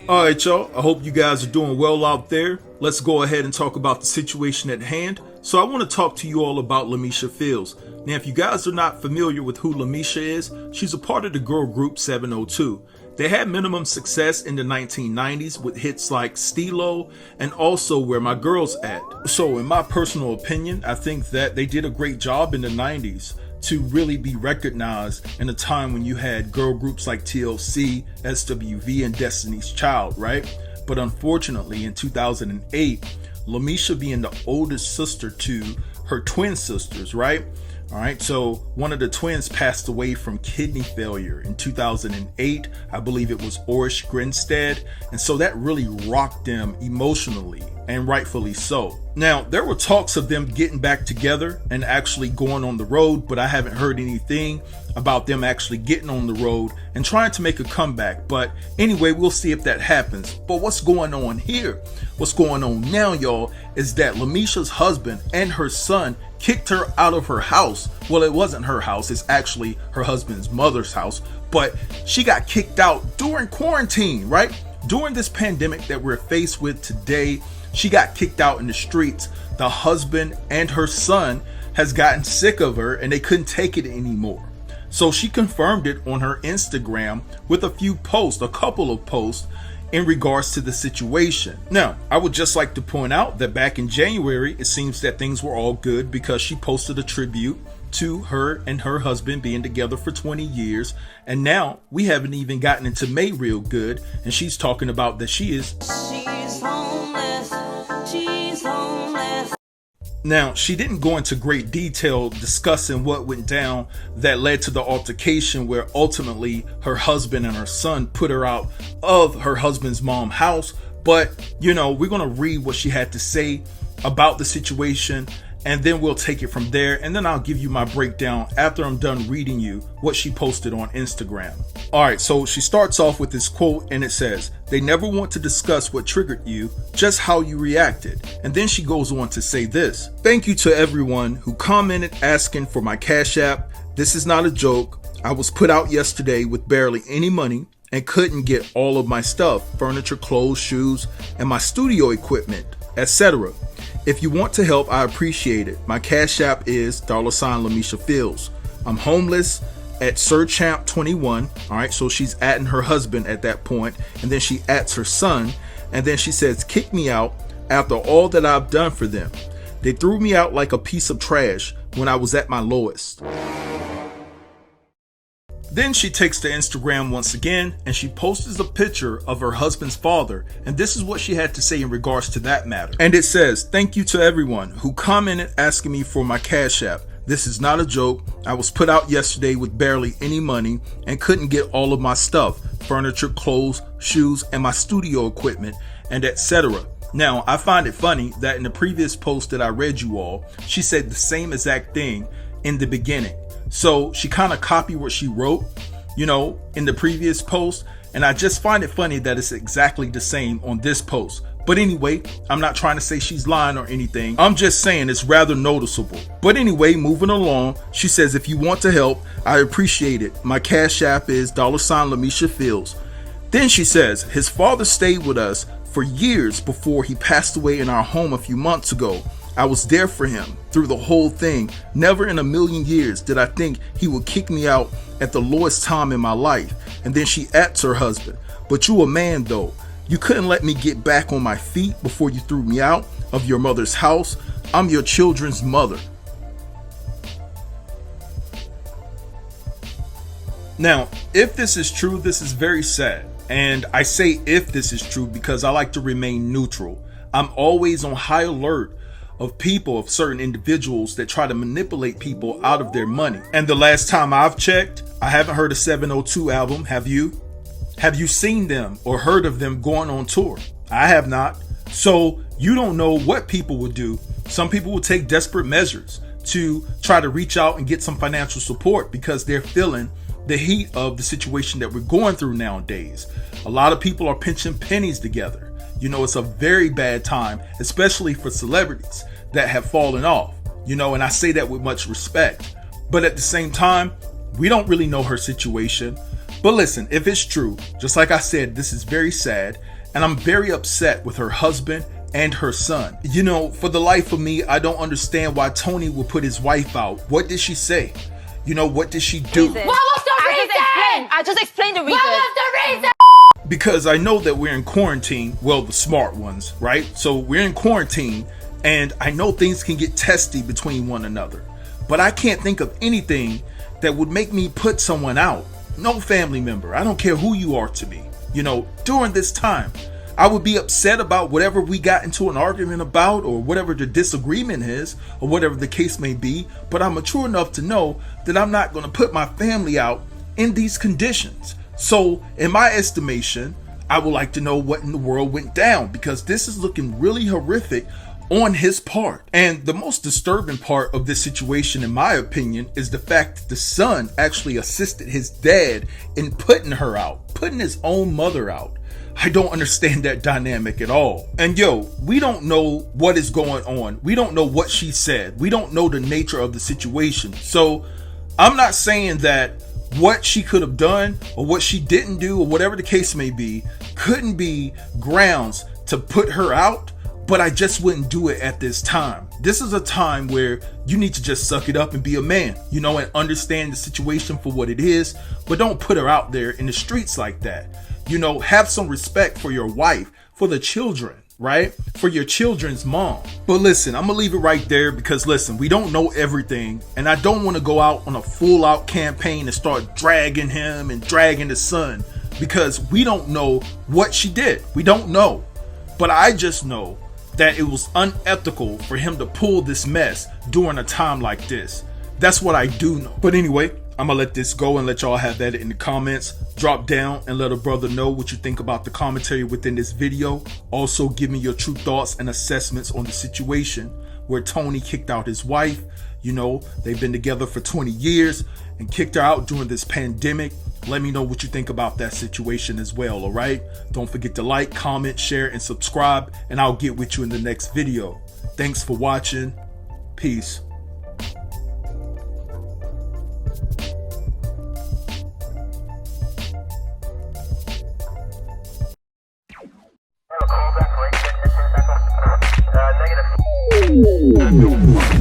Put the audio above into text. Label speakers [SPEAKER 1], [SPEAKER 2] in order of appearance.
[SPEAKER 1] Alright y'all, I hope you guys are doing well out there. Let's go ahead and talk about the situation at hand. So I want to talk to you all about LeMisha Fields. Now if you guys are not familiar with who LeMisha is, she's a part of the girl group 702. They had minimum success in the 1990s with hits like Stilo and also Where My Girl's At. So in my personal opinion, I think that they did a great job in the 90s to really be recognized in a time when you had girl groups like TLC, SWV, and Destiny's Child, right? But unfortunately, in 2008, LeMisha being the oldest sister to her twin sisters, right? All right, so one of the twins passed away from kidney failure in 2008. I believe it was Orish Grinstead. And so that really rocked them emotionally, and rightfully so. Now, there were talks of them getting back together and actually going on the road, but I haven't heard anything about them actually getting on the road and trying to make a comeback. But anyway, we'll see if that happens. But what's going on here? What's going on now, y'all, is that LeMisha's husband and her son kicked her out of her house. Well, it wasn't her house, it's actually her husband's mother's house, but she got kicked out during quarantine, right? During this pandemic that we're faced with today, she got kicked out in the streets. The husband and her son has gotten sick of her and they couldn't take it anymore. So she confirmed it on her Instagram with a few posts, a couple of posts in regards to the situation. Now, I would just like to point out that back in January, it seems that things were all good because she posted a tribute to her and her husband being together for 20 years. And now we haven't even gotten into May real good. And she's talking about that she's homeless. She's homeless. Now, she didn't go into great detail discussing what went down that led to the altercation where ultimately her husband and her son put her out of her husband's mom's house. But, you know, we're going to read what she had to say about the situation, and then we'll take it from there. And then I'll give you my breakdown after I'm done reading you what she posted on Instagram. All right, so she starts off with this quote and it says, "They never want to discuss what triggered you, just how you reacted." And then she goes on to say this: "Thank you to everyone who commented asking for my Cash App. This is not a joke. I was put out yesterday with barely any money and couldn't get all of my stuff, furniture, clothes, shoes, and my studio equipment, etc. If you want to help, I appreciate it. My Cash App is $LeMisha Fields. I'm homeless at SirChamp21. All right, so she's atting her husband at that point, and then she ats her son, and then she says, "Kick me out after all that I've done for them. They threw me out like a piece of trash when I was at my lowest." Then she takes to Instagram once again and she posts a picture of her husband's father, and this is what she had to say in regards to that matter. And it says, "Thank you to everyone who commented asking me for my Cash App. This is not a joke. I was put out yesterday with barely any money and couldn't get all of my stuff, furniture, clothes, shoes, and my studio equipment, and etc." Now, I find it funny that in the previous post that I read you all, she said the same exact thing in the beginning. So she kind of copied what she wrote, you know, in the previous post. And I just find it funny that it's exactly the same on this post. But anyway, I'm not trying to say she's lying or anything. I'm just saying it's rather noticeable. But anyway, moving along, she says, "If you want to help, I appreciate it. My Cash App is $LeMisha Fields." Then she says, "His father stayed with us for years before he passed away in our home a few months ago. I was there for him through the whole thing. Never in a million years did I think he would kick me out at the lowest time in my life." And then she ats her husband, "But you a man though. You couldn't let me get back on my feet before you threw me out of your mother's house. I'm your children's mother." Now, if this is true, this is very sad. And I say if this is true because I like to remain neutral. I'm always on high alert of people, of certain individuals that try to manipulate people out of their money. And the last time I've checked, I haven't heard a 702 album. Have you? Have you seen them or heard of them going on tour? I have not. So you don't know what people will do. Some people will take desperate measures to try to reach out and get some financial support because they're feeling the heat of the situation that we're going through nowadays. A lot of people are pinching pennies together. You know, it's a very bad time, especially for celebrities that have fallen off, you know, and I say that with much respect. But at the same time, we don't really know her situation. But listen, if it's true, just like I said, this is very sad, and I'm very upset with her husband and her son. You know, for the life of me, I don't understand why Tony would put his wife out. What did she say? You know, what did she do?
[SPEAKER 2] What was the reason? I just explained the reason. What was the reason?
[SPEAKER 1] Because I know that we're in quarantine, well, the smart ones, right? So we're in quarantine, and I know things can get testy between one another. But I can't think of anything that would make me put someone out. No family member, I don't care who you are to me. You know, during this time, I would be upset about whatever we got into an argument about, or whatever the disagreement is, or whatever the case may be. But I'm mature enough to know that I'm not going to put my family out in these conditions. So in my estimation, I would like to know what in the world went down, because this is looking really horrific on his part. And the most disturbing part of this situation, in my opinion, is the fact that the son actually assisted his dad in putting her out, putting his own mother out. I don't understand that dynamic at all. And yo, we don't know what is going on. We don't know what she said. We don't know the nature of the situation. So I'm not saying that what she could have done or what she didn't do or whatever the case may be couldn't be grounds to put her out, but I just wouldn't do it at this time. This is a time where you need to just suck it up and be a man, you know, and understand the situation for what it is, but don't put her out there in the streets like that. You know, have some respect for your wife, for the children, right? For your children's mom. But listen, I'm gonna leave it right there, because listen, we don't know everything, and I don't want to go out on a full out campaign and start dragging him and dragging the son, because we don't know what she did. We don't know. But I just know that it was unethical for him to pull this mess during a time like this. That's what I do know. But anyway, I'm gonna let this go and let y'all have that in the comments. Drop down and let a brother know what you think about the commentary within this video. Also, give me your true thoughts and assessments on the situation where Tony kicked out his wife. You know, they've been together for 20 years and kicked her out during this pandemic. Let me know what you think about that situation as well, all right? Don't forget to like, comment, share, and subscribe, and I'll get with you in the next video. Thanks for watching. Peace.
[SPEAKER 3] Negative.